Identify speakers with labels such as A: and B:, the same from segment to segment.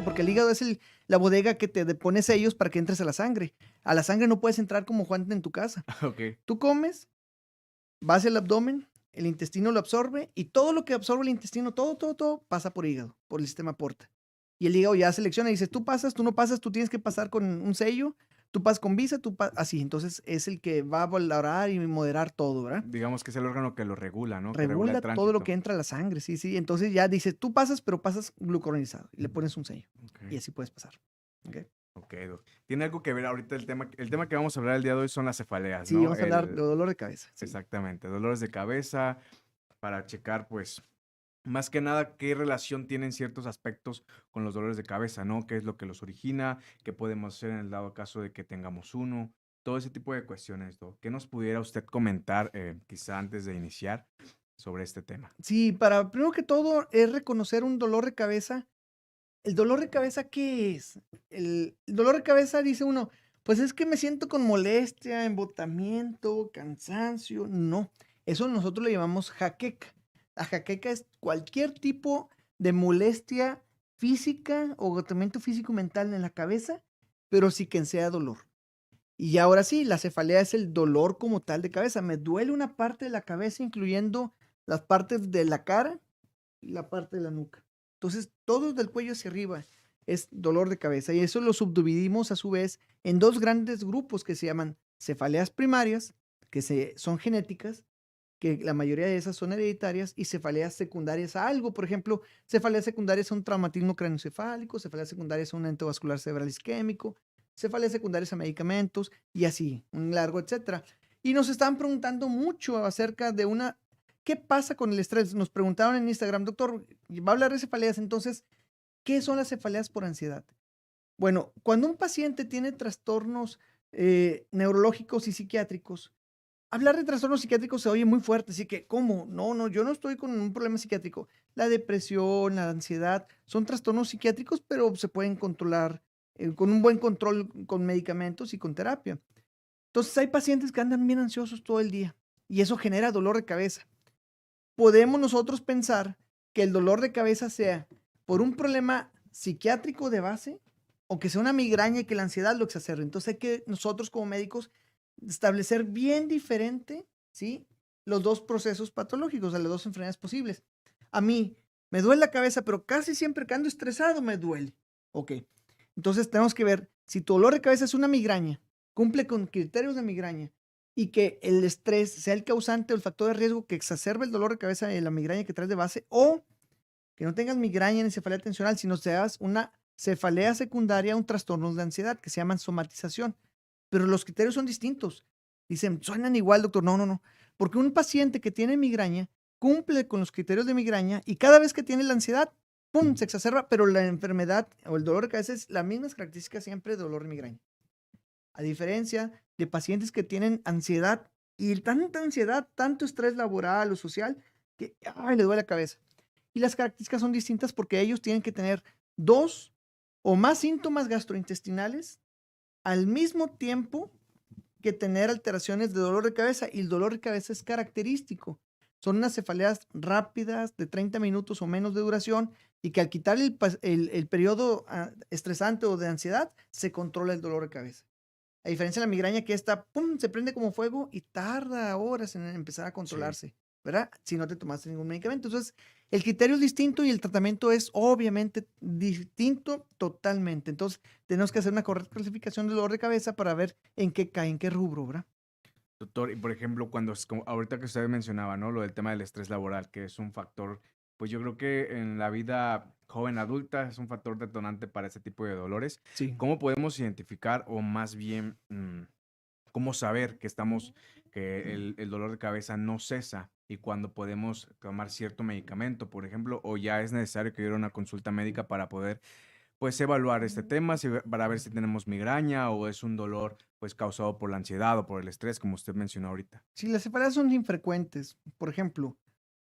A: importante porque el hígado es la bodega que te pone sellos para que entres a la sangre. A la sangre no puedes entrar como Juan en tu casa.
B: Okey.
A: Tú comes, vas al abdomen, el intestino lo absorbe y todo lo que absorbe el intestino, todo pasa por hígado, por el sistema porta. Y el hígado ya selecciona y dice, tú pasas, tú no pasas, tú tienes que pasar con un sello, tú pasas con visa, así. Entonces es el que va a valorar y moderar todo, ¿verdad?
B: Digamos que es el órgano que lo regula, ¿no? Que regula el
A: Regula todo lo
B: tránsito.
A: que entra a la sangre, sí, sí. Entonces ya dice, tú pasas, pero pasas glucuronizado y le pones un sello y
B: Okey,
A: así puedes pasar. ¿Ok?
B: okey, doc. ¿Tiene algo que ver ahorita el tema que vamos a hablar el día de hoy son las cefaleas,
A: Sí,
B: ¿no?
A: vamos a hablar de dolor de cabeza, sí.
B: Exactamente, dolores de cabeza para checar, pues, más que nada, qué relación tienen ciertos aspectos con los dolores de cabeza, ¿no? ¿Qué es lo que los origina? ¿Qué podemos hacer en el dado caso de que tengamos uno? Todo ese tipo de cuestiones, doc. ¿Qué nos pudiera usted comentar, quizá antes de iniciar sobre este tema?
A: Sí, para primero que todo es reconocer un dolor de cabeza. ¿El dolor de cabeza qué es? El dolor de cabeza dice uno, pues es que me siento con molestia, embotamiento, cansancio. No, eso nosotros le llamamos jaqueca. La jaqueca es cualquier tipo de molestia física o agotamiento físico mental en la cabeza, pero sí que sea dolor. Y ahora sí, la cefalea es el dolor como tal de cabeza. Me duele una parte de la cabeza, incluyendo las partes de la cara y la parte de la nuca. Entonces, todo del cuello hacia arriba es dolor de cabeza y eso lo subdividimos a su vez en dos grandes grupos que se llaman cefaleas primarias, son genéticas, que la mayoría de esas son hereditarias, y cefaleas secundarias a algo. Por ejemplo, cefaleas secundarias a un traumatismo craneoencefálico, cefaleas secundarias a un evento vascular cerebral isquémico, cefaleas secundarias a medicamentos y así, un largo etcétera. Y nos están preguntando mucho acerca de ¿qué pasa con el estrés? Nos preguntaron en Instagram, doctor, va a hablar de cefaleas, entonces, ¿qué son las cefaleas por ansiedad? Bueno, cuando un paciente tiene trastornos neurológicos y psiquiátricos, hablar de trastornos psiquiátricos se oye muy fuerte, así que, ¿cómo? No, no, yo no estoy con un problema psiquiátrico. La depresión, la ansiedad, son trastornos psiquiátricos, pero se pueden controlar con un buen control con medicamentos y con terapia. Entonces, hay pacientes que andan bien ansiosos todo el día y eso genera dolor de cabeza. Podemos nosotros pensar que el dolor de cabeza sea por un problema psiquiátrico de base o que sea una migraña y que la ansiedad lo exacerbe. Entonces hay que nosotros como médicos establecer bien diferente, ¿sí? Los dos procesos patológicos, o sea, las dos enfermedades posibles. A mí me duele la cabeza, pero casi siempre que ando estresado me duele. Ok. Entonces tenemos que ver si tu dolor de cabeza es una migraña, cumple con criterios de migraña y que el estrés sea el causante o el factor de riesgo que exacerbe el dolor de cabeza y la migraña que traes de base, o que no tengas migraña ni cefalea tensional, sino seas una cefalea secundaria, un trastorno de ansiedad que se llaman somatización. Pero los criterios son distintos. Dicen, suenan igual, doctor. No, no, no. Porque un paciente que tiene migraña cumple con los criterios de migraña y cada vez que tiene la ansiedad, ¡pum!, se exacerba, pero la enfermedad o el dolor de cabeza es las mismas características siempre de dolor de migraña. A diferencia de pacientes que tienen ansiedad y tanta ansiedad, tanto estrés laboral o social, que ay, le duele la cabeza. Y las características son distintas porque ellos tienen que tener 2 o más síntomas gastrointestinales al mismo tiempo que tener alteraciones de dolor de cabeza, y el dolor de cabeza es característico. Son unas cefaleas rápidas de 30 minutos o menos de duración y que al quitar el periodo estresante o de ansiedad, se controla el dolor de cabeza. A diferencia de la migraña que esta, pum, se prende como fuego y tarda horas en empezar a
B: Sí.
A: controlarse, ¿verdad? Si no te tomaste ningún medicamento. Entonces, el criterio es distinto y el tratamiento es obviamente distinto totalmente. Entonces, tenemos que hacer una correcta clasificación del dolor de cabeza para ver en qué cae, en qué rubro, ¿verdad?
B: Doctor, y por ejemplo, cuando es como ahorita que usted mencionaba, ¿no? Lo del tema del estrés laboral, que es un factor, pues yo creo que en la vida joven adulta es un factor detonante para ese tipo de dolores.
A: Sí.
B: ¿Cómo podemos identificar o más bien cómo saber que que el dolor de cabeza no cesa y cuando podemos tomar cierto medicamento, por ejemplo, o ya es necesario que ir a una consulta médica para poder pues evaluar este tema, para ver si tenemos migraña o es un dolor pues causado por la ansiedad o por el estrés, como usted mencionó ahorita.
A: Si las separadas son infrecuentes, por ejemplo,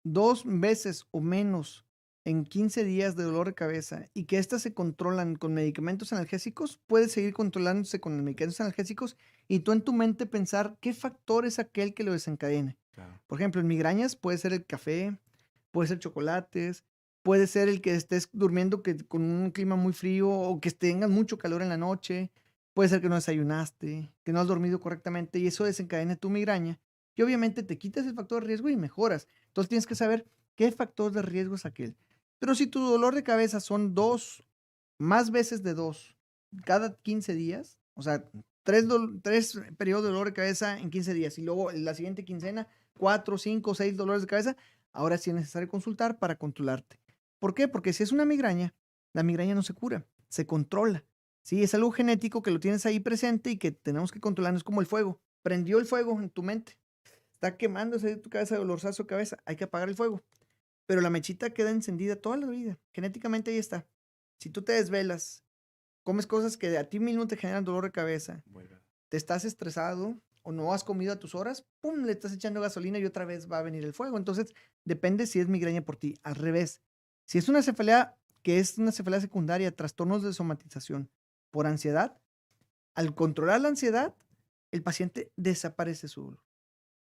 A: 2 veces o menos en 15 días de dolor de cabeza y que éstas se controlan con medicamentos analgésicos, puedes seguir controlándose con los medicamentos analgésicos y tú en tu mente pensar qué factor es aquel que lo desencadena.
B: Claro.
A: Por ejemplo, en migrañas puede ser el café, puede ser chocolates, puede ser el que estés durmiendo con un clima muy frío o que tengas mucho calor en la noche, puede ser que no desayunaste, que no has dormido correctamente y eso desencadena tu migraña y obviamente te quitas el factor de riesgo y mejoras. Entonces tienes que saber qué factor de riesgo es aquel. Pero si tu dolor de cabeza son dos, más veces de dos, cada 15 días, o sea, tres periodos de dolor de cabeza en 15 días y luego la siguiente quincena, 4, 5, 6 dolores de cabeza, ahora sí es necesario consultar para controlarte. ¿Por qué? Porque si es una migraña, la migraña no se cura, se controla. Sí, es algo genético que lo tienes ahí presente y que tenemos que controlar. Es como el fuego. Prendió el fuego en tu mente. Está quemándose tu cabeza, dolorzazo de cabeza. Hay que apagar el fuego. Pero la mechita queda encendida toda la vida. Genéticamente ahí está. Si tú te desvelas, comes cosas que a ti mismo te generan dolor de cabeza,
B: Vuelve.
A: te estás estresado o no has comido a tus horas, pum, le estás echando gasolina y otra vez va a venir el fuego. Entonces, depende si es migraña por ti. Al revés, si es una cefalea que es una cefalea secundaria, trastornos de somatización por ansiedad, al controlar la ansiedad, el paciente desaparece su dolor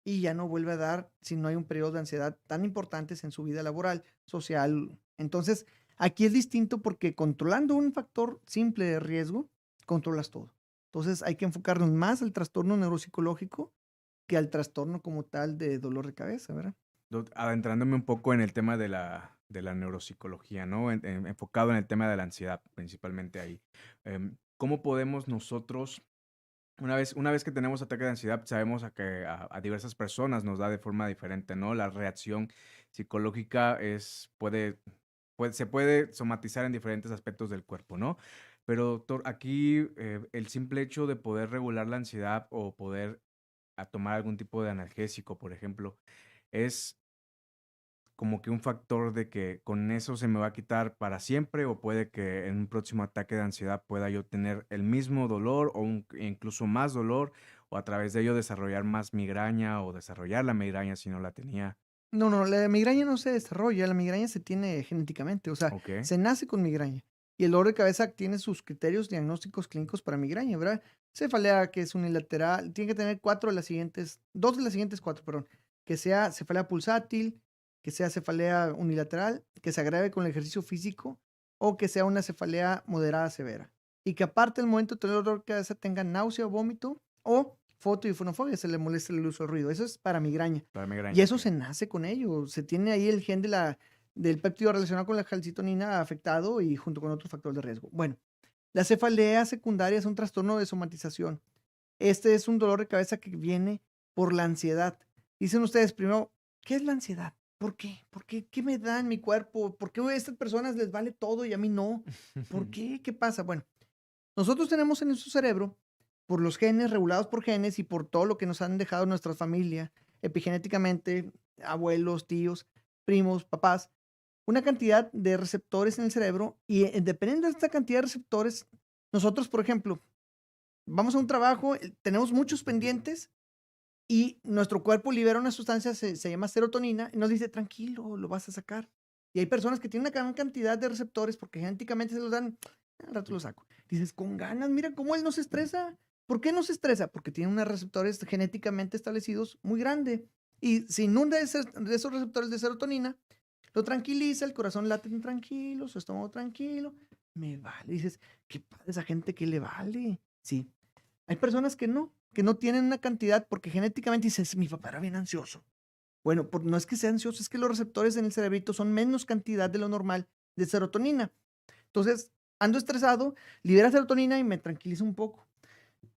A: y ya no vuelve a dar si no hay un periodo de ansiedad tan importantes en su vida laboral, social. Entonces, aquí es distinto porque controlando un factor simple de riesgo, controlas todo. Entonces, hay que enfocarnos más al trastorno neuropsicológico que al trastorno como tal de dolor de cabeza, ¿verdad?
B: Adentrándome un poco en el tema de la neuropsicología, ¿no? Enfocado en el tema de la ansiedad, principalmente ahí. ¿Cómo podemos nosotros, una vez que tenemos ataque de ansiedad, sabemos a diversas personas nos da de forma diferente, ¿no? La reacción psicológica se puede somatizar en diferentes aspectos del cuerpo, ¿no? Pero, doctor, aquí el simple hecho de poder regular la ansiedad o poder tomar algún tipo de analgésico, por ejemplo, es como que un factor de que con eso se me va a quitar para siempre o puede que en un próximo ataque de ansiedad pueda yo tener el mismo dolor o incluso más dolor o a través de ello desarrollar más migraña o desarrollar la migraña si no la tenía.
A: No, no, la migraña no se desarrolla, la migraña se tiene genéticamente, o sea,
B: Ok,
A: se nace con migraña. Y el dolor de cabeza tiene sus criterios diagnósticos clínicos para migraña, ¿verdad? Cefalea que es unilateral, tiene que tener dos de las siguientes cuatro, perdón, que sea cefalea pulsátil, que sea cefalea unilateral, que se agrave con el ejercicio físico o que sea una cefalea moderada severa. Y que aparte del momento de tener dolor de cabeza tenga náusea o vómito o foto y fonofobia, se le molesta el uso del ruido. Eso es para migraña.
B: para
A: Y
B: migraña,
A: eso
B: ok.
A: se nace con ello. Se tiene ahí el gen del péptido relacionado con la calcitonina afectado y junto con otro factor de riesgo. Bueno, la cefalea secundaria es un trastorno de somatización. Este es un dolor de cabeza que viene por la ansiedad. Dicen ustedes primero, ¿qué es la ansiedad? ¿Por qué? ¿Por qué? ¿Qué me da en mi cuerpo? ¿Por qué a estas personas les vale todo y a mí no? ¿Por qué? ¿Qué pasa? Bueno, nosotros tenemos en nuestro cerebro, por los genes, regulados por genes y por todo lo que nos han dejado nuestra familia, epigenéticamente, abuelos, tíos, primos, papás, una cantidad de receptores en el cerebro y dependiendo de esta cantidad de receptores, nosotros, por ejemplo, vamos a un trabajo, tenemos muchos pendientes y nuestro cuerpo libera una sustancia, se llama serotonina, y nos dice, tranquilo, lo vas a sacar. Y hay personas que tienen una gran cantidad de receptores porque genéticamente se los dan, al rato lo saco. Dices, con ganas, mira cómo él no se estresa. ¿Por qué no se estresa? Porque tiene unos receptores genéticamente establecidos muy grande. Y se inunda de esos receptores de serotonina, lo tranquiliza, el corazón late tranquilo, su estómago tranquilo. Me vale. Dices, qué padre esa gente que le vale. Sí, hay personas que no tienen una cantidad porque genéticamente dices, mi papá era bien ansioso. Bueno, no es que sea ansioso, es que los receptores en el cerebrito son menos cantidad de lo normal de serotonina. Entonces, ando estresado, libera serotonina y me tranquiliza un poco.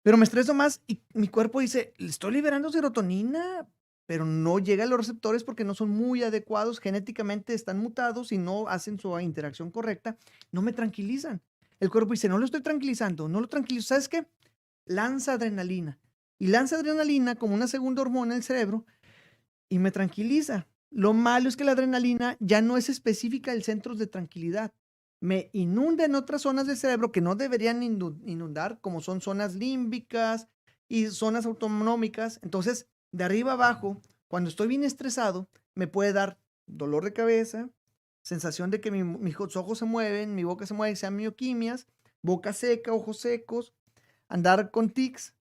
A: Pero me estreso más y mi cuerpo dice, "Le estoy liberando serotonina, pero no llega a los receptores porque no son muy adecuados, genéticamente están mutados y no hacen su interacción correcta, no me tranquilizan. El cuerpo dice, no lo estoy tranquilizando, no lo tranquilizo. ¿Sabes qué? Lanza adrenalina. Y lanza adrenalina como una segunda hormona en el cerebro y me tranquiliza. Lo malo es que la adrenalina ya no es específica del centro de tranquilidad. Me inunda en otras zonas del cerebro que no deberían inundar, como son zonas límbicas y zonas autonómicas. Entonces, de arriba a abajo, cuando estoy bien estresado, me puede dar dolor de cabeza, sensación de que mis ojos se mueven, mi boca se mueve, sean mioquimias, boca seca, ojos secos, andar con tics,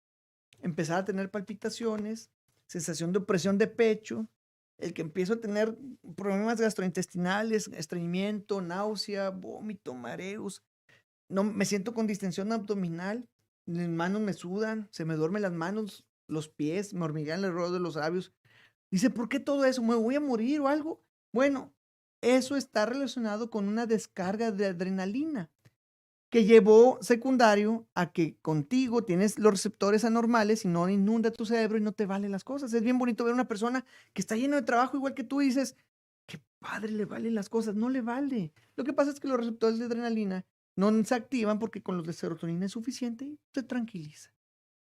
A: empezar a tener palpitaciones, sensación de opresión de pecho, el que empiezo a tener problemas gastrointestinales, estreñimiento, náusea, vómito, mareos. No, me siento con distensión abdominal, mis manos me sudan, se me duermen las manos, los pies, me hormiguean alrededor de los labios. Dice, ¿por qué todo eso? ¿Me voy a morir o algo? Bueno, eso está relacionado con una descarga de adrenalina que llevó secundario a que contigo tienes los receptores anormales y no inunda tu cerebro y no te valen las cosas. Es bien bonito ver una persona que está lleno de trabajo igual que tú y dices, qué padre le valen las cosas. No le vale. Lo que pasa es que los receptores de adrenalina no se activan porque con los de serotonina es suficiente y te tranquiliza.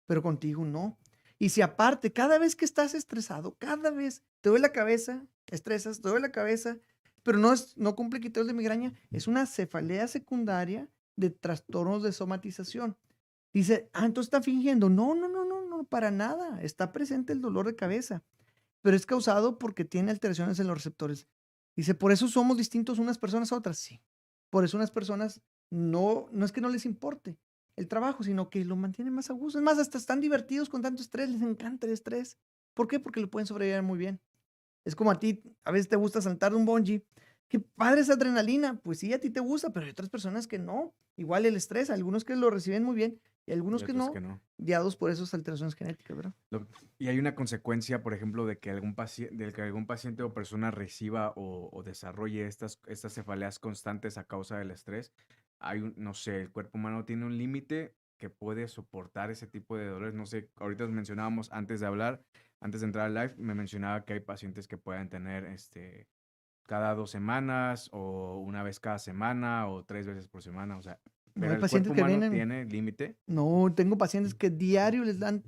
A: Pero contigo no. Y si aparte, cada vez que estás estresado, cada vez te duele la cabeza, estresas, te duele la cabeza, pero no cumple criterios de migraña, es una cefalea secundaria de trastornos de somatización. Dice, entonces está fingiendo. No, no, no, no, no, para nada. Está presente el dolor de cabeza, pero es causado porque tiene alteraciones en los receptores. Dice, por eso somos distintos unas personas a otras. Sí. Por eso unas personas no es que no les importe el trabajo, sino que lo mantienen más a gusto. Es más, hasta están divertidos con tanto estrés, les encanta el estrés. ¿Por qué? Porque lo pueden sobrellevar muy bien. Es como a ti, a veces te gusta saltar de un bungee. Qué padre esa adrenalina. Pues sí, a ti te gusta, pero hay otras personas que no. Igual el estrés, algunos que lo reciben muy bien y algunos
B: Y
A: que
B: otros que
A: no,
B: no.
A: guiados por esas alteraciones genéticas, ¿verdad?
B: Y hay una consecuencia, por ejemplo, de que algún paciente o persona reciba o desarrolle estas cefaleas constantes a causa del estrés. No sé, el cuerpo humano tiene un límite que puede soportar ese tipo de dolores. No sé, ahorita mencionábamos antes de hablar, antes de entrar al live, me mencionaba que hay pacientes que pueden tener cada 2 semanas o una vez cada semana o 3 veces por semana. O sea,
A: No
B: pero
A: hay
B: el cuerpo
A: pacientes que
B: humano
A: vienen.
B: tiene límite.
A: No, tengo pacientes que diario les dan,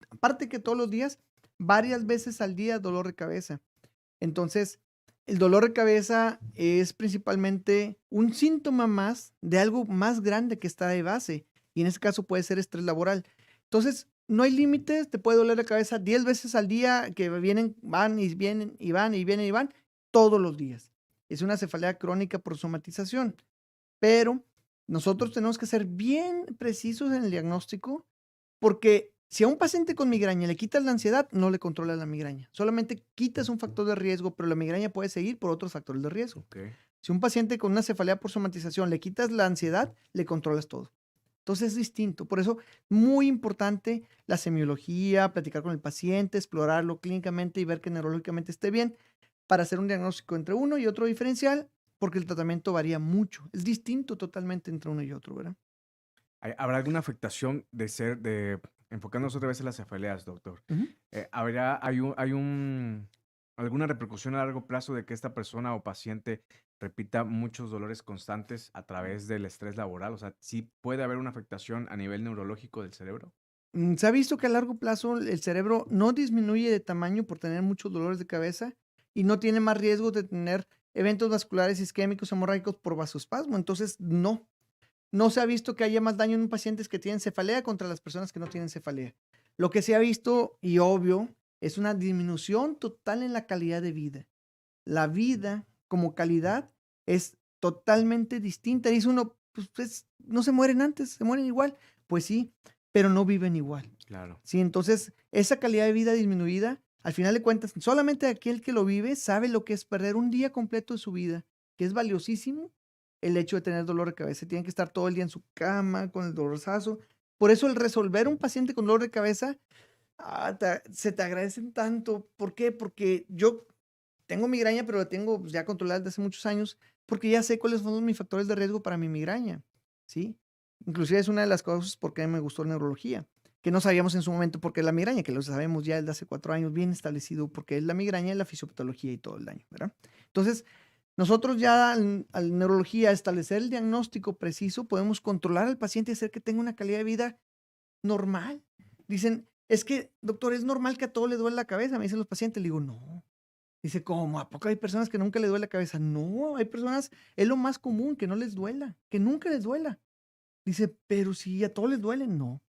A: aparte que todos los días, varias veces al día dolor de cabeza. Entonces, el dolor de cabeza es principalmente un síntoma más de algo más grande que está de base. Y en este caso puede ser estrés laboral. Entonces, no hay límites, te puede doler la cabeza 10 veces al día que vienen, van y vienen y van y vienen y van todos los días. Es una cefalea crónica por somatización. Pero nosotros tenemos que ser bien precisos en el diagnóstico, porque si a un paciente con migraña le quitas la ansiedad, no le controlas la migraña. Solamente quitas un factor de riesgo, pero la migraña puede seguir por otros factores de riesgo.
B: Ok.
A: Si a un paciente con una cefalea por somatización le quitas la ansiedad, le controlas todo. Entonces es distinto. Por eso, muy importante la semiología, platicar con el paciente, explorarlo clínicamente y ver que neurológicamente esté bien para hacer un diagnóstico entre uno y otro diferencial, porque el tratamiento varía mucho. Es distinto totalmente entre uno y otro, ¿verdad?
B: ¿Habrá alguna afectación enfocándonos otra vez en las cefaleas, doctor?
A: Ujú.
B: ¿Alguna repercusión a largo plazo de que esta persona o paciente repita muchos dolores constantes a través del estrés laboral? O sea, ¿sí puede haber una afectación a nivel neurológico del cerebro?
A: Se ha visto que a largo plazo el cerebro no disminuye de tamaño por tener muchos dolores de cabeza y no tiene más riesgo de tener eventos vasculares isquémicos hemorrágicos por vasoespasmo. Entonces, no se ha visto que haya más daño en pacientes que tienen cefalea contra las personas que no tienen cefalea. Lo que se ha visto, y obvio, es una disminución total en la calidad de vida. La vida como calidad es totalmente distinta. Dice uno, pues, no se mueren antes, se mueren igual. Pues sí, pero no viven igual.
B: Claro.
A: Sí, entonces esa calidad de vida disminuida, al final de cuentas, solamente aquel que lo vive sabe lo que es perder un día completo de su vida, que es valiosísimo el hecho de tener dolor de cabeza. Tienen que estar todo el día en su cama con el dolorzazo. Por eso el resolver un paciente con dolor de cabeza, se te agradecen tanto. ¿Por qué? Porque yo tengo migraña, pero la tengo pues, ya controlada desde hace muchos años, porque ya sé cuáles son mis factores de riesgo para mi migraña, ¿sí? Inclusive es una de las cosas por qué me gustó la neurología, que no sabíamos en su momento por qué la migraña, que lo sabemos ya desde hace 4 años bien establecido, porque es la migraña, la fisiopatología y todo el daño, ¿verdad? Entonces, nosotros ya al neurología establecer el diagnóstico preciso, podemos controlar al paciente y hacer que tenga una calidad de vida normal. Dicen, es que, doctor, es normal que a todo le duele la cabeza, me dicen los pacientes. Le digo, no. Dice, ¿cómo? ¿A poco hay personas que nunca les duele la cabeza? No, hay personas, es lo más común, que no les duela, que nunca les duela. Dice, pero si a todos les duele, no.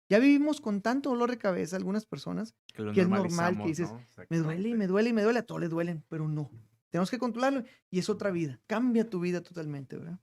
A: Ya vivimos con tanto dolor de cabeza algunas personas
B: Que lo
A: que es normal que
B: normalizamos,
A: dices,
B: ¿no?
A: me duele y me
B: Exactamente.
A: duele y me duele, a todos les duelen, pero no. Tenemos que controlarlo y es otra vida. Cambia tu vida totalmente, ¿verdad?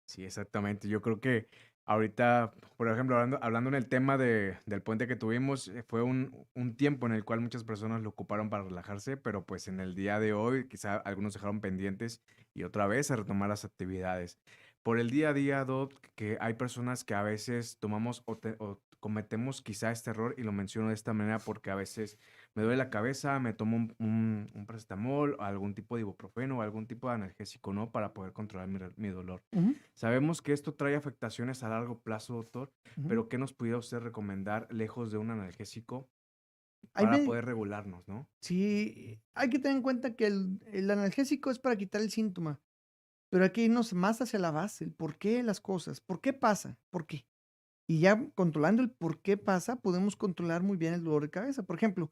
B: Sí, exactamente. Yo creo que Ahorita, por ejemplo, hablando en el tema del puente que tuvimos, fue un tiempo en el cual muchas personas lo ocuparon para relajarse, pero pues en el día de hoy quizá algunos dejaron pendientes y otra vez a retomar las actividades. Por el día a día, Doc, que hay personas que a veces tomamos o cometemos quizá este error y lo menciono de esta manera porque a veces me duele la cabeza, me tomo un paracetamol, algún tipo de ibuprofeno o algún tipo de analgésico, ¿no? Para poder controlar mi dolor.
A: Ujú,
B: Sabemos que esto trae afectaciones a largo plazo, doctor,
A: ujú.
B: pero ¿qué nos pudiera usted recomendar lejos de un analgésico
A: Hay
B: para
A: me
B: poder regularnos, no?
A: Sí, hay que tener en cuenta que el analgésico es para quitar el síntoma, pero hay que irnos más hacia la base, el por qué las cosas, por qué pasa, por qué. Y ya controlando el por qué pasa, podemos controlar muy bien el dolor de cabeza. Por ejemplo,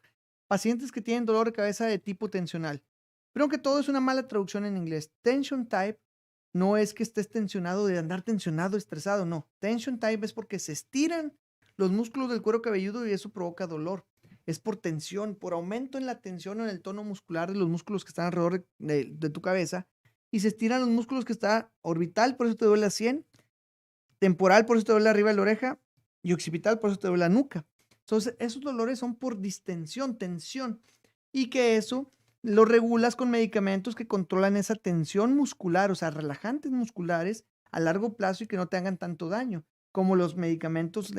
A: pacientes que tienen dolor de cabeza de tipo tensional. Creo que todo es una mala traducción en inglés. Tension type no es que estés tensionado de andar tensionado, estresado, no. Tension type es porque se estiran los músculos del cuero cabelludo y eso provoca dolor. Es por tensión, por aumento en la tensión o en el tono muscular de los músculos que están alrededor de tu cabeza y se estiran los músculos que está orbital, por eso te duele la 100, temporal, por eso te duele arriba de la oreja, y occipital, por eso te duele la nuca. Entonces, esos dolores son por distensión, tensión, y que eso lo regulas con medicamentos que controlan esa tensión muscular, o sea, relajantes musculares a largo plazo y que no te hagan tanto daño, como los medicamentos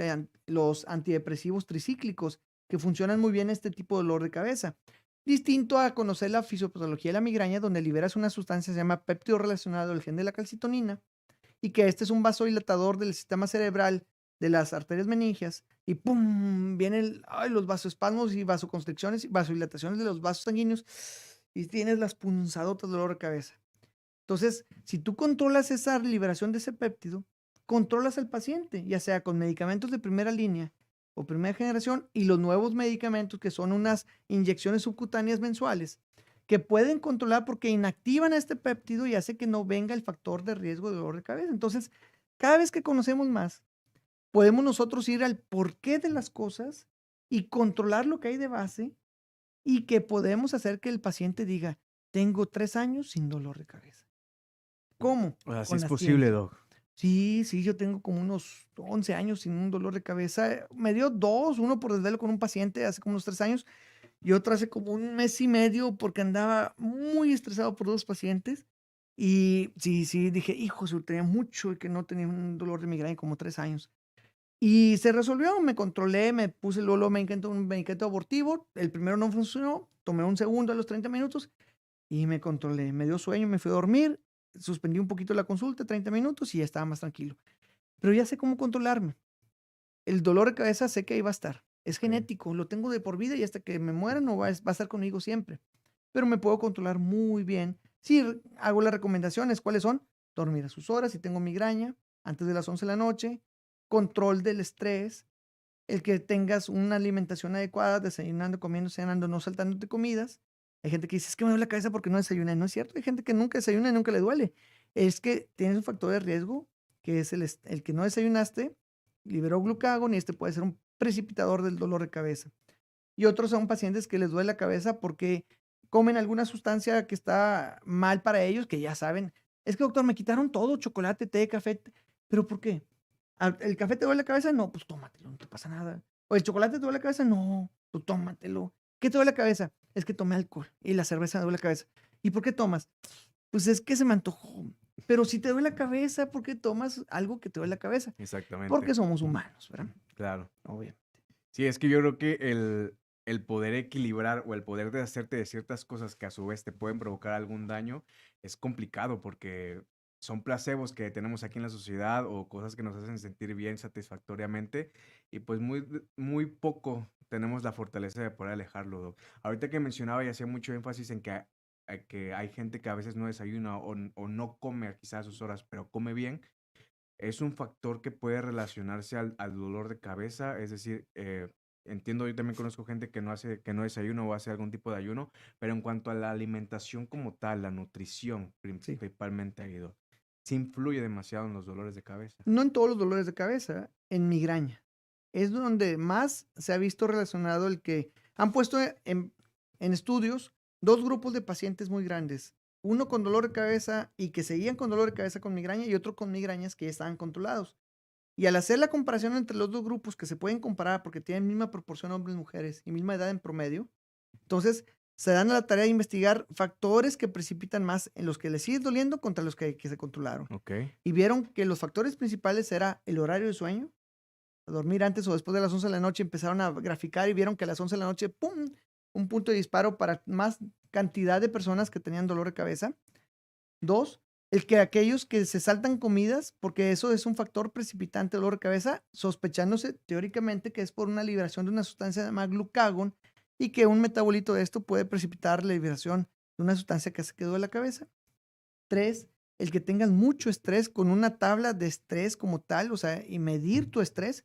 A: los antidepresivos tricíclicos, que funcionan muy bien en este tipo de dolor de cabeza. Distinto a conocer la fisiopatología de la migraña, donde liberas una sustancia que se llama péptido relacionado al gen de la calcitonina, y que este es un vasodilatador del sistema cerebral de las arterias meningias y ¡pum! Vienen los vasoespasmos y vasoconstricciones y vasodilataciones de los vasos sanguíneos y tienes las punzadotas de dolor de cabeza. Entonces, si tú controlas esa liberación de ese péptido, controlas al paciente, ya sea con medicamentos de primera línea o primera generación y los nuevos medicamentos que son unas inyecciones subcutáneas mensuales que pueden controlar porque inactivan este péptido y hace que no venga el factor de riesgo de dolor de cabeza. Entonces, cada vez que conocemos más, podemos nosotros ir al porqué de las cosas y controlar lo que hay de base y que podemos hacer que el paciente diga, tengo 3 años sin dolor de cabeza. ¿Cómo?
B: O sea, sí
A: Con
B: es
A: la
B: posible,
A: ciencia.
B: Doc.
A: Sí, sí, yo tengo como unos 11 años sin un dolor de cabeza. Me dio dos, uno por desvelo con un paciente hace como unos 3 años y otro hace como un mes y medio porque andaba muy estresado por dos pacientes. Y sí, sí, dije, hijo, se tenía mucho y que no tenía un dolor de migraña como 3 años. Y se resolvió, me controlé, me puse luego un medicamento abortivo. El primero no funcionó, tomé un segundo a los 30 minutos y me controlé. Me dio sueño, me fui a dormir, suspendí un poquito la consulta, 30 minutos y ya estaba más tranquilo. Pero ya sé cómo controlarme. El dolor de cabeza sé que ahí va a estar. Es
B: Ok.
A: genético, lo tengo de por vida y hasta que me muera no va a estar conmigo siempre. Pero me puedo controlar muy bien. Sí, hago las recomendaciones. ¿Cuáles son? Dormir a sus horas si tengo migraña, antes de las 11 de la noche, control del estrés, el que tengas una alimentación adecuada, desayunando, comiendo, cenando, no saltándote comidas. Hay gente que dice, es que me duele la cabeza porque no desayuné. No es cierto, hay gente que nunca desayuna y nunca le duele. Es que tienes un factor de riesgo, que es el que no desayunaste, liberó glucagón y este puede ser un precipitador del dolor de cabeza. Y otros son pacientes que les duele la cabeza porque comen alguna sustancia que está mal para ellos, que ya saben, es que doctor, me quitaron todo, chocolate, té, café, ¿pero por qué? ¿El café te duele la cabeza? No, pues tómatelo, no te pasa nada. ¿O el chocolate te duele la cabeza? No, pues tómatelo. ¿Qué te duele la cabeza? Es que tomé alcohol y la cerveza me duele la cabeza. ¿Y por qué tomas? Pues es que se me antojó. Pero si te duele la cabeza, ¿por qué tomas algo que te duele la cabeza?
B: Exactamente,
A: Porque somos humanos, ¿verdad?
B: claro.
A: Obvio.
B: Sí, es que yo creo que el poder equilibrar o el poder deshacerte de ciertas cosas que a su vez te pueden provocar algún daño es complicado porque son placebos que tenemos aquí en la sociedad o cosas que nos hacen sentir bien satisfactoriamente y pues muy poco tenemos la fortaleza de poder alejarlo, Doc. Ahorita que mencionaba y hacía mucho énfasis en que hay gente que a veces no desayuna o no come quizás a sus horas, pero come bien. Es un factor que puede relacionarse al dolor de cabeza, es decir, entiendo, yo también conozco gente que no desayuna o hace algún tipo de ayuno, pero en cuanto a la alimentación como tal, la nutrición
A: Sí.
B: principalmente ha ido, sí influye demasiado en los dolores de cabeza.
A: No en todos los dolores de cabeza, en migraña. Es donde más se ha visto relacionado el que han puesto en estudios dos grupos de pacientes muy grandes. Uno con dolor de cabeza y que seguían con dolor de cabeza con migraña y otro con migrañas que ya estaban controlados. Y al hacer la comparación entre los dos grupos que se pueden comparar porque tienen misma proporción hombres y mujeres y misma edad en promedio, entonces se dan a la tarea de investigar factores que precipitan más en los que les sigue doliendo contra los que se controlaron.
B: Ok.
A: Y vieron que los factores principales era el horario de sueño, dormir antes o después de las 11 de la noche, empezaron a graficar y vieron que a las 11 de la noche, ¡pum!, un punto de disparo para más cantidad de personas que tenían dolor de cabeza. 2, el que aquellos que se saltan comidas, porque eso es un factor precipitante de dolor de cabeza, sospechándose teóricamente que es por una liberación de una sustancia llamada glucagón y que un metabolito de esto puede precipitar la liberación de una sustancia que se quedó de la cabeza. 3, el que tengas mucho estrés con una tabla de estrés como tal, o sea, y medir tu estrés.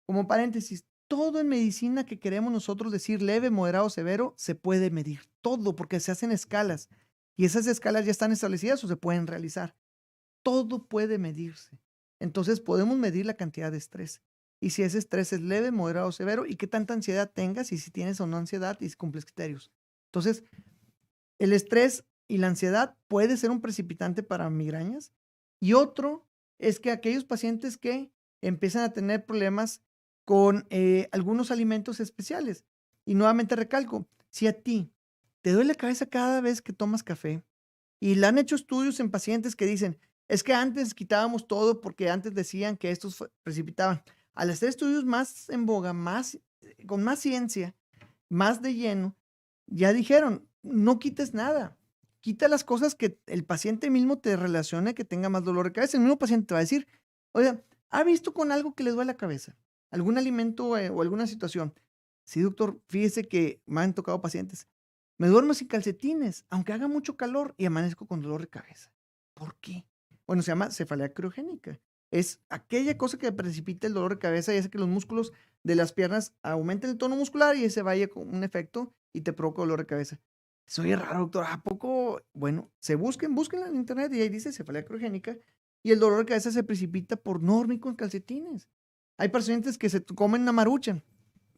A: Como paréntesis, todo en medicina que queremos nosotros decir leve, moderado, severo, se puede medir. Todo, porque se hacen escalas. Y esas escalas ya están establecidas o se pueden realizar. Todo puede medirse. Entonces podemos medir la cantidad de estrés. Y si ese estrés es leve, moderado o severo, y qué tanta ansiedad tengas, y si tienes o no ansiedad, y si cumples criterios. Entonces, el estrés y la ansiedad puede ser un precipitante para migrañas. Y otro es que aquellos pacientes que empiezan a tener problemas con algunos alimentos especiales. Y nuevamente recalco, si a ti te duele la cabeza cada vez que tomas café, y le han hecho estudios en pacientes que dicen, es que antes quitábamos todo porque antes decían que estos precipitaban. Al hacer estudios más en boga, con más ciencia, más de lleno, ya dijeron, no quites nada. Quita las cosas que el paciente mismo te relacione que tenga más dolor de cabeza. El mismo paciente te va a decir, oiga, ¿ha visto con algo que le duele la cabeza? ¿Algún alimento o alguna situación? Sí, doctor, fíjese que me han tocado pacientes. Me duermo sin calcetines, aunque haga mucho calor y amanezco con dolor de cabeza. ¿Por qué? Bueno, se llama cefalea criogénica. Es aquella cosa que precipita el dolor de cabeza y hace que los músculos de las piernas aumenten el tono muscular y ese vaya con un efecto y te provoca dolor de cabeza. Se oye raro, doctor. ¿A poco? Bueno, busquen en internet y ahí dice cefalea criogénica y el dolor de cabeza se precipita por no dormir con calcetines. Hay pacientes que se comen una maruchan,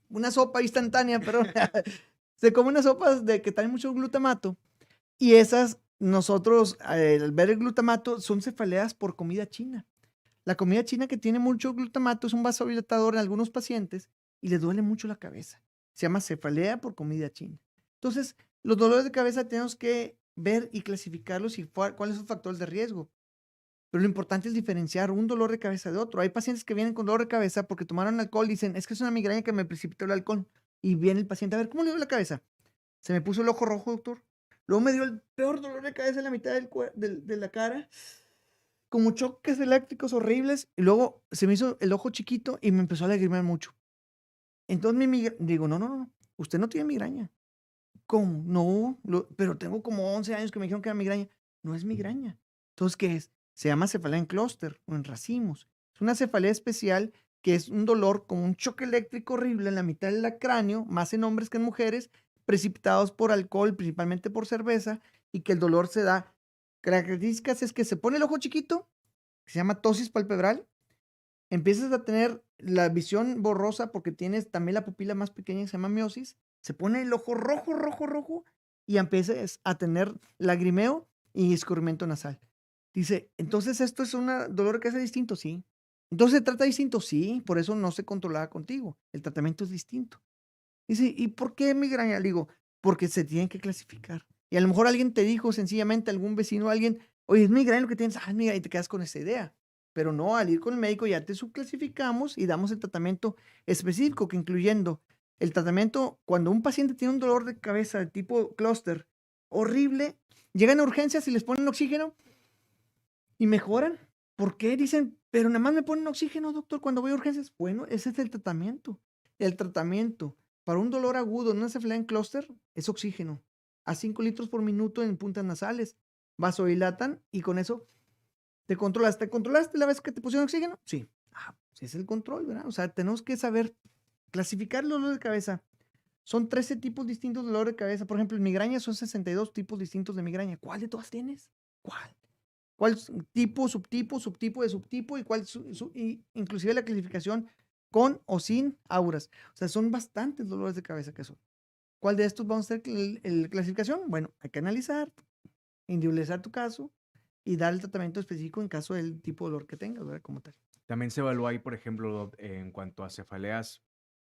A: una sopa instantánea, perdón. Se comen unas sopas de que traen mucho glutamato y esas nosotros al ver el glutamato son cefaleas por comida china. La comida china que tiene mucho glutamato es un vasodilatador en algunos pacientes y les duele mucho la cabeza. Se llama cefalea por comida china. Entonces, los dolores de cabeza tenemos que ver y clasificarlos y cuáles son los factores de riesgo. Pero lo importante es diferenciar un dolor de cabeza de otro. Hay pacientes que vienen con dolor de cabeza porque tomaron alcohol y dicen, es que es una migraña que me precipitó el alcohol. Y viene el paciente, a ver, ¿cómo le duele la cabeza? Se me puso el ojo rojo, doctor. Luego me dio el peor dolor de cabeza en la mitad de la cara, como choques eléctricos horribles. Y luego se me hizo el ojo chiquito y me empezó a lagrimear mucho. Entonces digo, no, usted no tiene migraña. ¿Cómo? No, pero tengo como 11 años que me dijeron que era migraña. No es migraña. Entonces, ¿qué es? Se llama cefalea en clúster o en racimos. Es una cefalea especial que es un dolor como un choque eléctrico horrible en la mitad del cráneo, más en hombres que en mujeres, precipitados por alcohol, principalmente por cerveza, y que el dolor se da. Características es que se pone el ojo chiquito, que se llama tosis palpebral, empiezas a tener la visión borrosa porque tienes también la pupila más pequeña que se llama miosis, se pone el ojo rojo, rojo, rojo y empiezas a tener lagrimeo y escurrimiento nasal. Dice, entonces esto es un dolor que hace distinto, sí. Entonces se trata distinto, sí, por eso no se controlaba contigo. El tratamiento es distinto. Dice, ¿y por qué migraña? Le digo, porque se tienen que clasificar. Y a lo mejor alguien te dijo sencillamente, algún vecino, alguien, oye, es migraña lo que tienes, ah, mira, y te quedas con esa idea. Pero no, al ir con el médico ya te subclasificamos y damos el tratamiento específico, que incluyendo el tratamiento cuando un paciente tiene un dolor de cabeza de tipo clúster horrible, llegan a urgencias y les ponen oxígeno y mejoran. ¿Por qué? Dicen, pero nada más me ponen oxígeno, doctor, cuando voy a urgencias. Bueno, ese es el tratamiento. El tratamiento para un dolor agudo en una cefalea en clúster es oxígeno a 5 litros por minuto en puntas nasales. Vasodilatan y con eso te controlas. ¿Te controlaste la vez que te pusieron oxígeno? Sí. Ah, pues es el control, ¿verdad? O sea, tenemos que saber clasificar el dolor de cabeza. Son 13 tipos distintos de dolor de cabeza. Por ejemplo, en migraña son 62 tipos distintos de migraña. ¿Cuál de todas tienes? ¿Cuál? ¿Cuál tipo, subtipo, subtipo de subtipo y cuál y inclusive la clasificación con o sin auras? O sea, son bastantes dolores de cabeza que son. ¿Cuál de estos vamos a hacer la clasificación? Bueno, hay que analizar, individualizar tu caso y dar el tratamiento específico en caso del tipo de dolor que tengas, ¿verdad? Como tal.
B: También se evalúa ahí, por ejemplo, en cuanto a cefaleas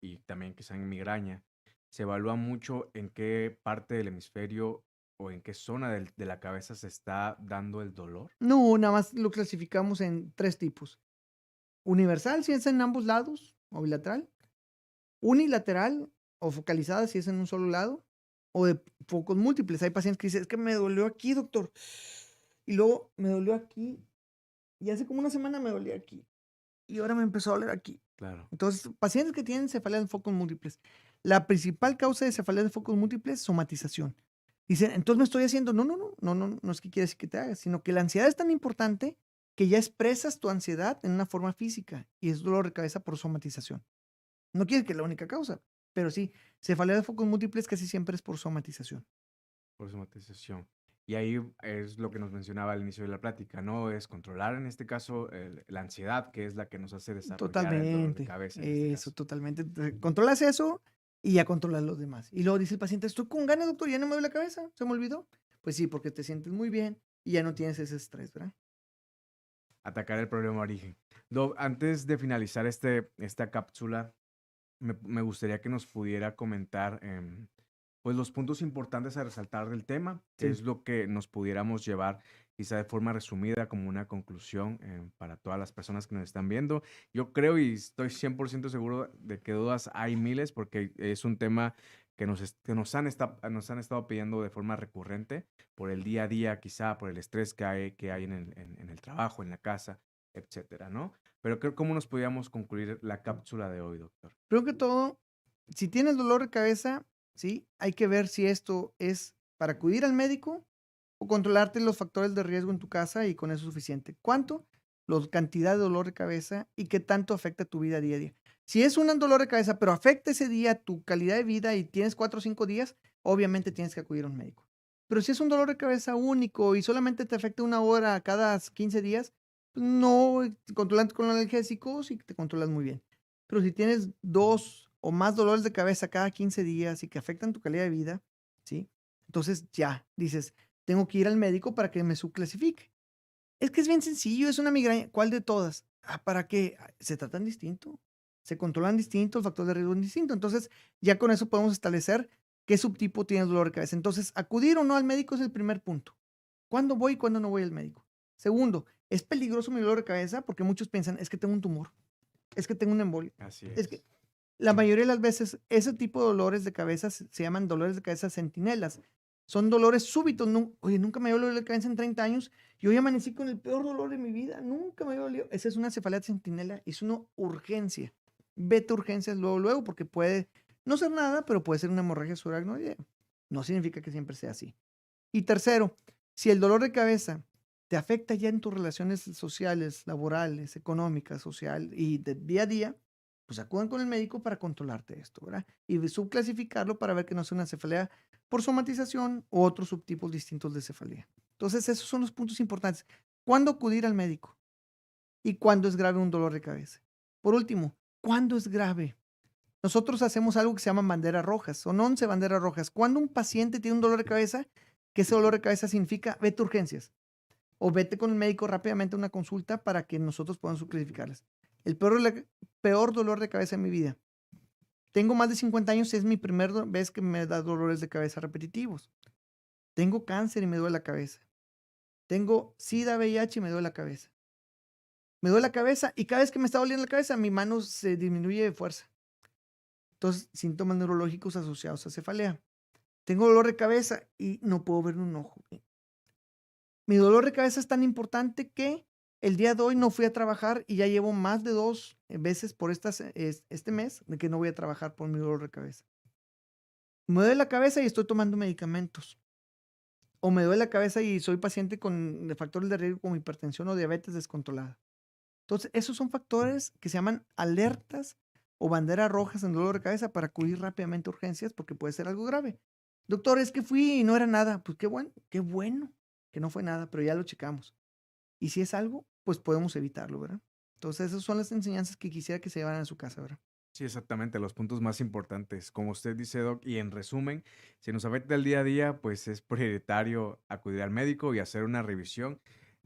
B: y también que sean migraña, se evalúa mucho en qué parte del hemisferio o en qué zona de la cabeza se está dando el dolor.
A: No, nada más lo clasificamos en 3 tipos. Universal, si es en ambos lados, o bilateral. Unilateral o focalizada, si es en un solo lado, o de focos múltiples. Hay pacientes que dicen: "Es que me dolió aquí, doctor, y luego me dolió aquí, y hace como una semana me dolía aquí, y ahora me empezó a doler aquí".
B: Claro.
A: Entonces, pacientes que tienen cefalea de focos múltiples. La principal causa de cefalea de focos múltiples, somatización. Dicen: "Entonces me estoy haciendo". No, no, no, no, no, no es que quiere decir que te hagas, sino que la ansiedad es tan importante que ya expresas tu ansiedad en una forma física, y es dolor de cabeza por somatización. No quiere que es la única causa, pero sí, cefalea de focos múltiples casi siempre es por somatización.
B: Por somatización. Y ahí es lo que nos mencionaba al inicio de la plática, ¿no? Es controlar en este caso la ansiedad, que es la que nos hace desarrollar el dolor de
A: Totalmente,
B: cabeza en este
A: eso,
B: caso.
A: totalmente. Controlas eso y ya controlas los demás. Y luego dice el paciente: "Estoy con ganas, doctor, ya no me duele la cabeza, se me olvidó". Pues sí, porque te sientes muy bien y ya no tienes ese estrés, ¿verdad?
B: Atacar el problema de origen. Antes de finalizar esta cápsula, me gustaría que nos pudiera comentar pues los puntos importantes a resaltar del tema, que
A: Sí,
B: es lo que nos pudiéramos llevar quizá de forma resumida como una conclusión para todas las personas que nos están viendo. Yo creo y estoy 100% seguro de que dudas hay miles porque es un tema que nos han estado pidiendo de forma recurrente por el día a día, quizá por el estrés que hay en el trabajo, en la casa, etcétera, ¿no? Pero creo cómo nos podríamos concluir la cápsula de hoy, doctor.
A: primero que todo, si tienes dolor de cabeza, ¿sí? Hay que ver si esto es para acudir al médico o controlarte los factores de riesgo en tu casa y con eso es suficiente. ¿Cuánto? La cantidad de dolor de cabeza y qué tanto afecta tu vida día a día. Si es un dolor de cabeza, pero afecta ese día tu calidad de vida y tienes 4 o 5 días, obviamente tienes que acudir a un médico. Pero si es un dolor de cabeza único y solamente te afecta una hora cada 15 días, pues no, controlando con analgésicos y te controlas muy bien. Pero si tienes 2 o más dolores de cabeza cada 15 días y que afectan tu calidad de vida, ¿sí? Entonces ya dices, tengo que ir al médico para que me subclasifique. Es que es bien sencillo, es una migraña. ¿Cuál de todas? Ah, ¿para qué? Ah, se tratan distinto, se controlan distinto, el factor de riesgo es distinto. Entonces, ya con eso podemos establecer qué subtipo tiene dolor de cabeza. Entonces, acudir o no al médico es el primer punto. ¿Cuándo voy y cuándo no voy al médico? Segundo, ¿es peligroso mi dolor de cabeza? Porque muchos piensan, es que tengo un tumor, es que tengo un embolio.
B: Así
A: Es que
B: es.
A: la mayoría de las veces, ese tipo de dolores de cabeza se llaman dolores de cabeza centinelas. Son dolores súbitos. Oye, nunca me había dolido la cabeza en 30 años y hoy amanecí con el peor dolor de mi vida. Nunca me había dolido. Esa es una cefalea centinela. Es una urgencia. Vete a urgencias luego, luego, porque puede no ser nada, pero puede ser una hemorragia subaracnoidea. No significa que siempre sea así. Y tercero, si el dolor de cabeza te afecta ya en tus relaciones sociales, laborales, económicas, social y de día a día, pues acudan con el médico para controlarte esto, ¿verdad? Y subclasificarlo para ver que no sea una cefalea por somatización o otros subtipos distintos de cefalea. Entonces, esos son los puntos importantes. ¿Cuándo acudir al médico? ¿Y cuándo es grave un dolor de cabeza? Por último, ¿cuándo es grave? Nosotros hacemos algo que se llama banderas rojas, son 11 banderas rojas. Cuando un paciente tiene un dolor de cabeza, que ese dolor de cabeza significa vete a urgencias o vete con el médico rápidamente a una consulta para que nosotros podamos subclasificarlas. El peor dolor de cabeza de mi vida. Tengo más de 50 años y es mi primera vez que me da dolores de cabeza repetitivos. Tengo cáncer y me duele la cabeza. Tengo SIDA, VIH y me duele la cabeza. Me duele la cabeza y cada vez que me está doliendo la cabeza, mi mano se disminuye de fuerza. Entonces, síntomas neurológicos asociados a cefalea. Tengo dolor de cabeza y no puedo ver un ojo. Mi dolor de cabeza es tan importante que el día de hoy no fui a trabajar y ya llevo más de 2 veces por este mes de que no voy a trabajar por mi dolor de cabeza. Me duele la cabeza y estoy tomando medicamentos. O me duele la cabeza y soy paciente con factores de riesgo como hipertensión o diabetes descontrolada. Entonces, esos son factores que se llaman alertas o banderas rojas en dolor de cabeza para acudir rápidamente a urgencias porque puede ser algo grave. Doctor, es que fui y no era nada. Pues qué bueno que no fue nada, pero ya lo checamos. Y si es algo, pues podemos evitarlo, ¿verdad? Entonces, esas son las enseñanzas que quisiera que se llevaran a su casa, ¿verdad?
B: Sí, exactamente, los puntos más importantes. Como usted dice, Doc, y en resumen, si nos afecta el día a día, pues es prioritario acudir al médico y hacer una revisión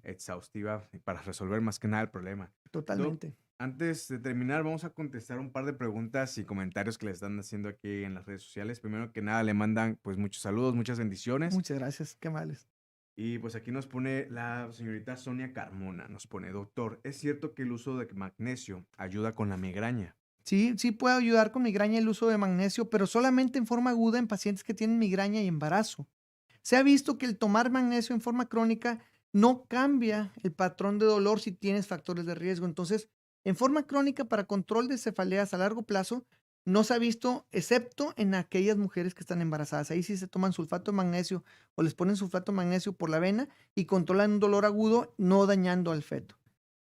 B: exhaustiva para resolver más que nada el problema. Doc,
A: Totalmente.
B: antes de terminar, vamos a contestar un par de preguntas y comentarios que le están haciendo aquí en las redes sociales. Primero que nada, le mandan pues muchos saludos, muchas bendiciones.
A: Muchas gracias, qué males.
B: Y pues aquí nos pone la señorita Sonia Carmona, nos pone, doctor, ¿es cierto que el uso de magnesio ayuda con la migraña?
A: Sí, sí puede ayudar con migraña el uso de magnesio, pero solamente en forma aguda en pacientes que tienen migraña y embarazo. Se ha visto que el tomar magnesio en forma crónica no cambia el patrón de dolor si tienes factores de riesgo. Entonces, en forma crónica para control de cefaleas a largo plazo, no se ha visto, excepto en aquellas mujeres que están embarazadas. Ahí sí se toman sulfato de magnesio o les ponen sulfato de magnesio por la vena y controlan un dolor agudo, no dañando al feto,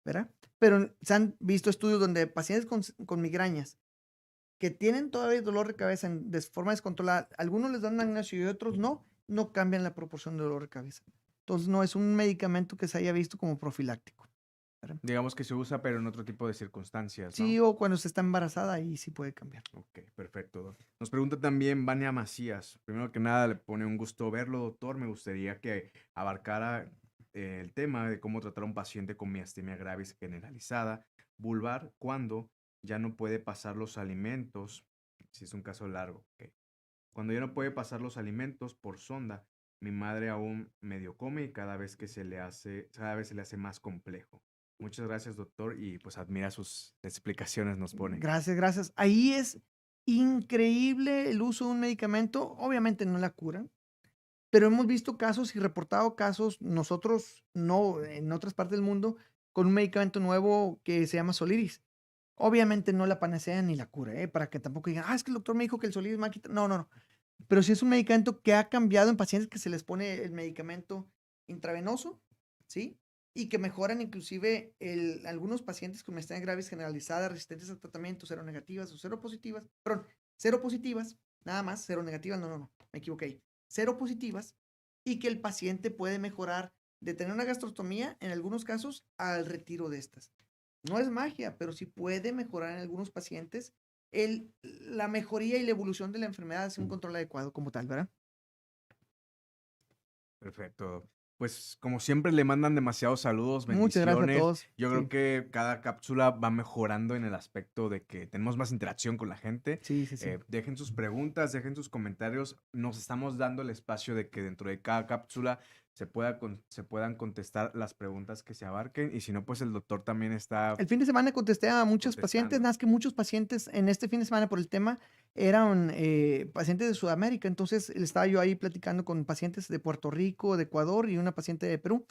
A: ¿verdad? Pero se han visto estudios donde pacientes con migrañas que tienen todavía dolor de cabeza de forma descontrolada, algunos les dan magnesio y otros no, no cambian la proporción de dolor de cabeza. Entonces no es un medicamento que se haya visto como profiláctico, ¿verdad?
B: Digamos que se usa, pero en otro tipo de circunstancias,
A: Sí,
B: ¿no?
A: o cuando se está embarazada, ahí sí puede cambiar.
B: Ok, perfecto, doc. Nos pregunta también Vania Macías. Primero que nada, le pone un gusto verlo, doctor. Me gustaría que abarcara el tema de cómo tratar a un paciente con miastenia gravis generalizada, vulvar, cuando ya no puede pasar los alimentos, si es un caso largo. Ok. Cuando ya no puede pasar los alimentos por sonda, mi madre aún medio come y cada vez se le hace más complejo. Muchas gracias, doctor, y pues admira sus explicaciones, nos pone.
A: Gracias, gracias. Ahí es increíble el uso de un medicamento, obviamente no la cura, pero hemos visto casos y reportado casos, nosotros no, en otras partes del mundo, con un medicamento nuevo que se llama Soliris. Obviamente no la panacea ni la cura, para que tampoco digan, es que el doctor me dijo que el Soliris me va a quitar. No, no, no. Pero sí es un medicamento que ha cambiado en pacientes que se les pone el medicamento intravenoso, ¿sí? Y que mejoran inclusive algunos pacientes con miastenia gravis generalizada, resistentes al tratamiento, seronegativas o seropositivas, perdón, seropositivas, nada más, seronegativas, no, no, no, me equivoqué, seropositivas, y que el paciente puede mejorar de tener una gastrostomía, en algunos casos, al retiro de estas. No es magia, pero sí puede mejorar en algunos pacientes la mejoría y la evolución de la enfermedad es un control adecuado como tal, ¿verdad?
B: Perfecto. Pues como siempre le mandan demasiados saludos,
A: Muchas gracias a
B: bendiciones.
A: todos.
B: Yo creo
A: Sí,
B: que cada cápsula va mejorando en el aspecto de que tenemos más interacción con la gente.
A: sí, sí, sí.
B: Dejen sus preguntas, dejen sus comentarios. Nos estamos dando el espacio de que dentro de cada cápsula se puedan contestar las preguntas que se abarquen. Y si no, pues el doctor también está
A: El fin de semana contesté a muchos pacientes,
B: contestando.
A: nada más que muchos pacientes en este fin de semana por el tema eran pacientes de Sudamérica, entonces estaba yo ahí platicando con pacientes de Puerto Rico, de Ecuador y una paciente de Perú.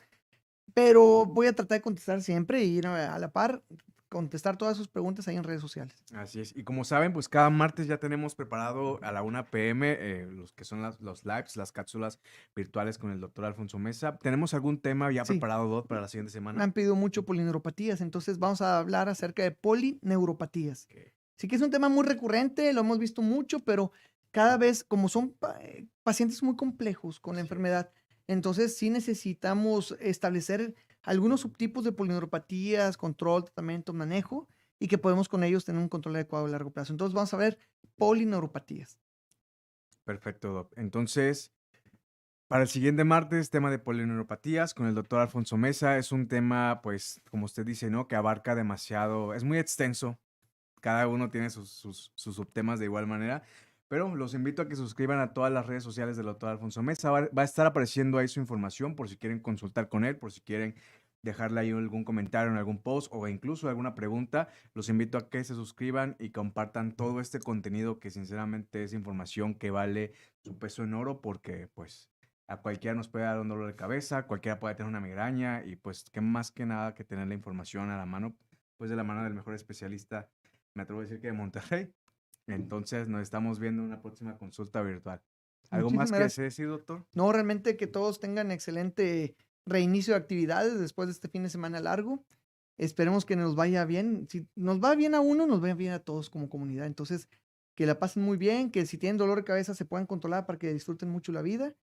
A: Pero voy a tratar de contestar siempre y ir a la par, contestar todas sus preguntas ahí en redes sociales.
B: Así es. Y como saben, pues cada martes ya tenemos preparado a la 1 p.m. Los que son los lives, las cápsulas virtuales con el doctor Alfonso Mesa. ¿Tenemos algún tema ya
A: Sí,
B: preparado, Doc, para la siguiente
A: me
B: semana?
A: han pedido mucho polineuropatías, entonces vamos a hablar acerca de polineuropatías.
B: Ok.
A: Sí que es un tema muy recurrente, lo hemos visto mucho, pero cada vez, como son pacientes muy complejos con la
B: Así es.
A: enfermedad, entonces sí necesitamos establecer algunos subtipos de polineuropatías, control, tratamiento, manejo, y que podemos con ellos tener un control adecuado a largo plazo. Entonces vamos a ver polineuropatías.
B: Perfecto, Doc. Entonces, para el siguiente martes, tema de polineuropatías con el doctor Alfonso Mesa. Es un tema, pues, como usted dice, ¿no? Que abarca demasiado, es muy extenso. Cada uno tiene sus subtemas de igual manera. Pero los invito a que se suscriban a todas las redes sociales del doctor Alfonso Mesa. Va a estar apareciendo ahí su información por si quieren consultar con él, por si quieren dejarle ahí algún comentario en algún post o incluso alguna pregunta. Los invito a que se suscriban y compartan todo este contenido que sinceramente es información que vale su peso en oro porque pues a cualquiera nos puede dar un dolor de cabeza, cualquiera puede tener una migraña y pues qué más que nada que tener la información a la mano, pues de la mano del mejor especialista, me atrevo a decir que de Monterrey. Entonces nos estamos viendo en una próxima consulta virtual. ¿Algo más
A: Muchísimas
B: que
A: gracias.
B: desee decir, doctor?
A: No, realmente que todos tengan excelente reinicio de actividades después de este fin de semana largo. Esperemos que nos vaya bien. Si nos va bien a uno, nos va bien a todos como comunidad. Entonces, que la pasen muy bien, que si tienen dolor de cabeza se puedan controlar para que disfruten mucho la vida.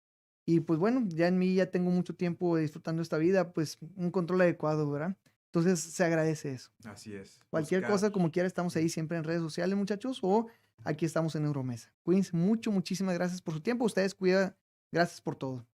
A: Y pues bueno, ya en mí ya tengo mucho tiempo disfrutando esta vida, pues un control adecuado, ¿verdad? Entonces se agradece eso.
B: Así es.
A: Cualquier
B: Buscar.
A: cosa, como quiera, estamos ahí siempre en redes sociales, muchachos, o aquí estamos en Neuromesa. Cuídense mucho, muchísimas gracias por su tiempo. Ustedes cuidan, gracias por todo.